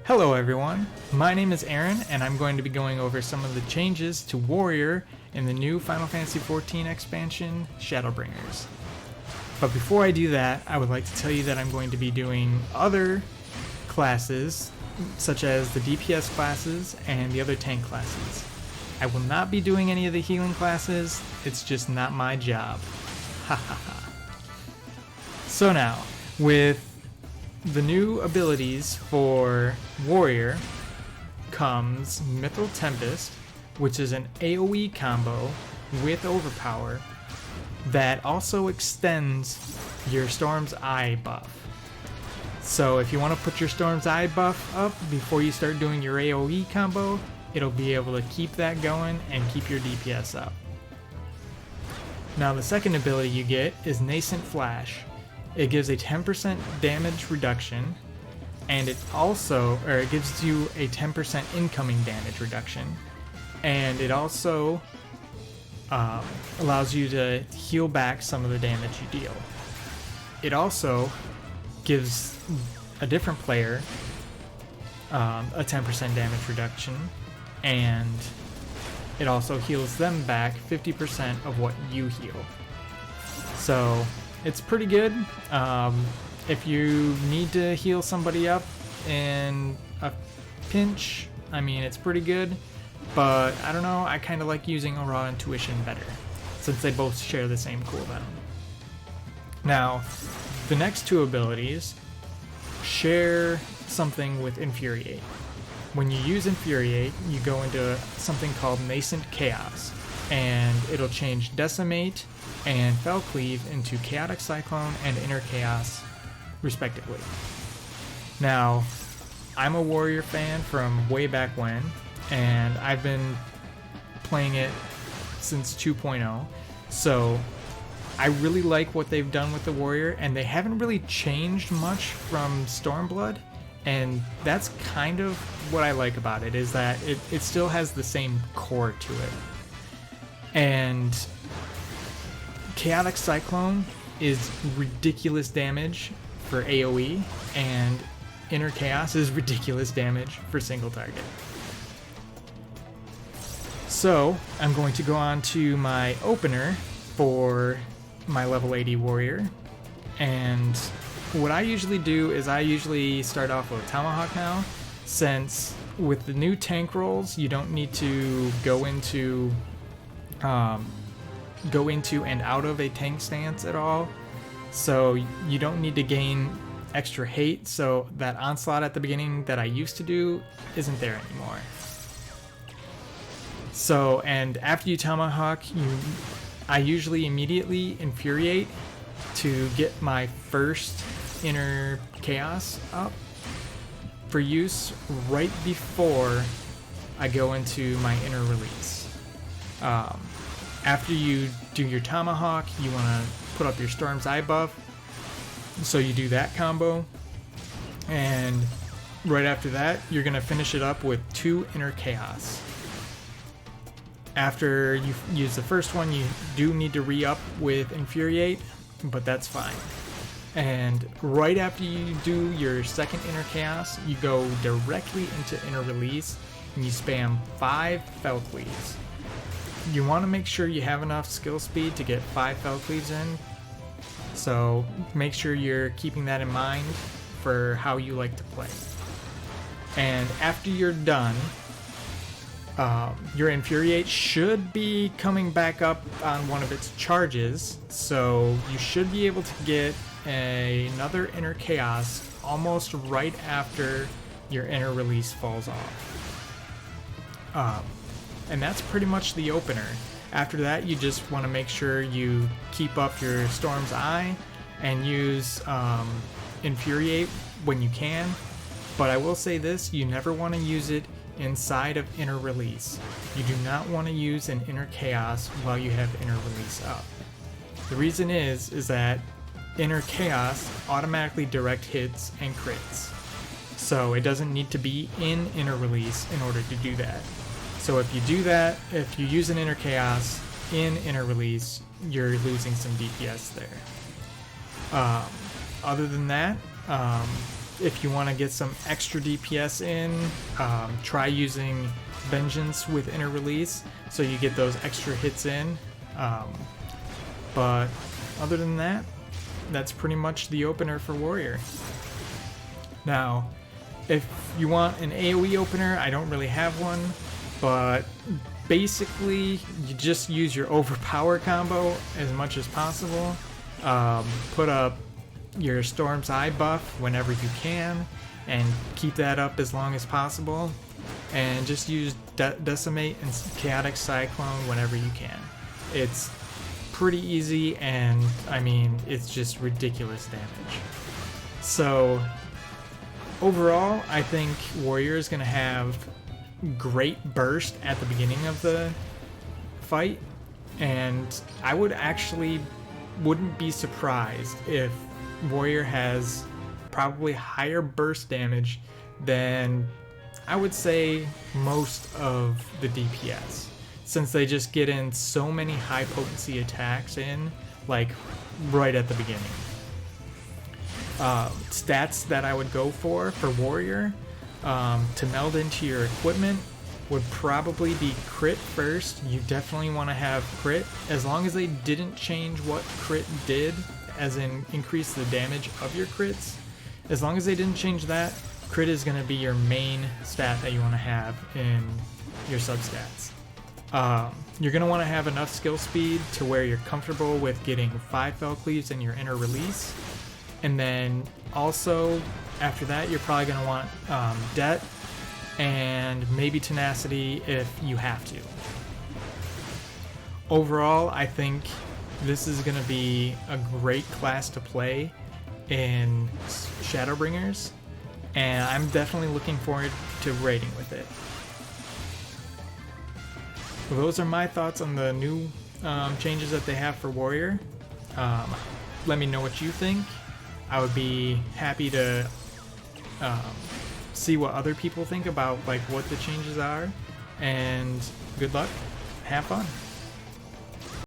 Hello everyone, my name is Aaron and I'm going to be going over some of the changes to Warrior in the new Final Fantasy XIV expansion, Shadowbringers. But before I do that, I would like to tell you that I'm going to be doing other classes, such as the DPS classes and the other tank classes. I will not be doing any of the healing classes, it's just not my job. Ha ha ha. So now, with the new abilities for Warrior comes Mythal Tempest, which is an AoE combo with Overpower that also extends your Storm's Eye buff. So if you want to put your Storm's Eye buff up before you start doing your AoE combo, it'll be able to keep that going and keep your DPS up. Now the second ability you get is Nascent Flash. It gives a 10% damage reduction, and it gives you a 10% incoming damage reduction, and it also allows you to heal back some of the damage you deal. It also gives a different player a 10% damage reduction, and it also heals them back 50% of what you heal. So it's pretty good. If you need to heal somebody up in a pinch, I mean, it's pretty good. But I don't know, I kind of like using Raw Intuition better, since they both share the same cooldown. Now, the next two abilities share something with Infuriate. When you use Infuriate, you go into something called Nascent Chaos, and it'll change Decimate and Cleave into Chaotic Cyclone and Inner Chaos, respectively. Now, I'm a Warrior fan from way back when, and I've been playing it since 2.0, so I really like what they've done with the Warrior, and they haven't really changed much from Stormblood, and that's kind of what I like about it, is that it still has the same core to it. And Chaotic Cyclone is ridiculous damage for AoE, and Inner Chaos is ridiculous damage for single target. So, I'm going to go on to my opener for my level 80 Warrior, and what I usually do is I usually start off with Tomahawk now, since with the new tank rolls, you don't need to go into and out of a tank stance at all, so you don't need to gain extra hate, so that Onslaught at the beginning that I used to do isn't there anymore. So, and after you Tomahawk, I usually immediately Infuriate to get my first Inner Chaos up for use right before I go into my Inner Release. After you do your Tomahawk, you want to put up your Storm's Eye buff, so you do that combo, and right after that, you're going to finish it up with 2 Inner Chaos. After you use the first one, you do need to re-up with Infuriate, but that's fine. And right after you do your second Inner Chaos, you go directly into Inner Release, and you spam 5 Cleaves. You want to make sure you have enough skill speed to get 5 Cleaves in, so make sure you're keeping that in mind for how you like to play. And after you're done, your Infuriate should be coming back up on one of its charges, so you should be able to get another Inner Chaos almost right after your Inner Release falls off. And that's pretty much the opener. After that, you just want to make sure you keep up your Storm's Eye and use Infuriate when you can. But I will say this, you never want to use it inside of Inner Release. You do not want to use an Inner Chaos while you have Inner Release up. The reason is that Inner Chaos automatically direct hits and crits. So it doesn't need to be in Inner Release in order to do that. So if you do that, if you use an Inner Chaos in Inner Release, you're losing some DPS there. Other than that, if you want to get some extra DPS in, try using Vengeance with Inner Release so you get those extra hits in. But other than that, that's pretty much the opener for Warrior. Now, if you want an AoE opener, I don't really have one, but basically you just use your Overpower combo as much as possible. Put up your Storm's Eye buff whenever you can, and keep that up as long as possible. And just use Decimate and Chaotic Cyclone whenever you can. It's pretty easy, and I mean, it's just ridiculous damage. So overall, I think Warrior is going to have great burst at the beginning of the fight, and I wouldn't be surprised if Warrior has probably higher burst damage than, I would say, most of the DPS, since they just get in so many high potency attacks in, like, right at the beginning. Stats that I would go for Warrior to meld into your equipment would probably be crit first. You definitely want to have crit, as long as they didn't change what crit did, as in increase the damage of your crits. As long as they didn't change that, crit is going to be your main stat that you want to have in your substats. You're going to want to have enough skill speed to where you're comfortable with getting 5 Fell Cleaves in your Inner Release. And then also, after that, you're probably going to want Det and maybe Tenacity if you have to. Overall, I think this is going to be a great class to play in Shadowbringers, and I'm definitely looking forward to raiding with it. Well, those are my thoughts on the new changes that they have for Warrior. Let me know what you think. I would be happy to see what other people think about, like, what the changes are, and good luck. Have fun.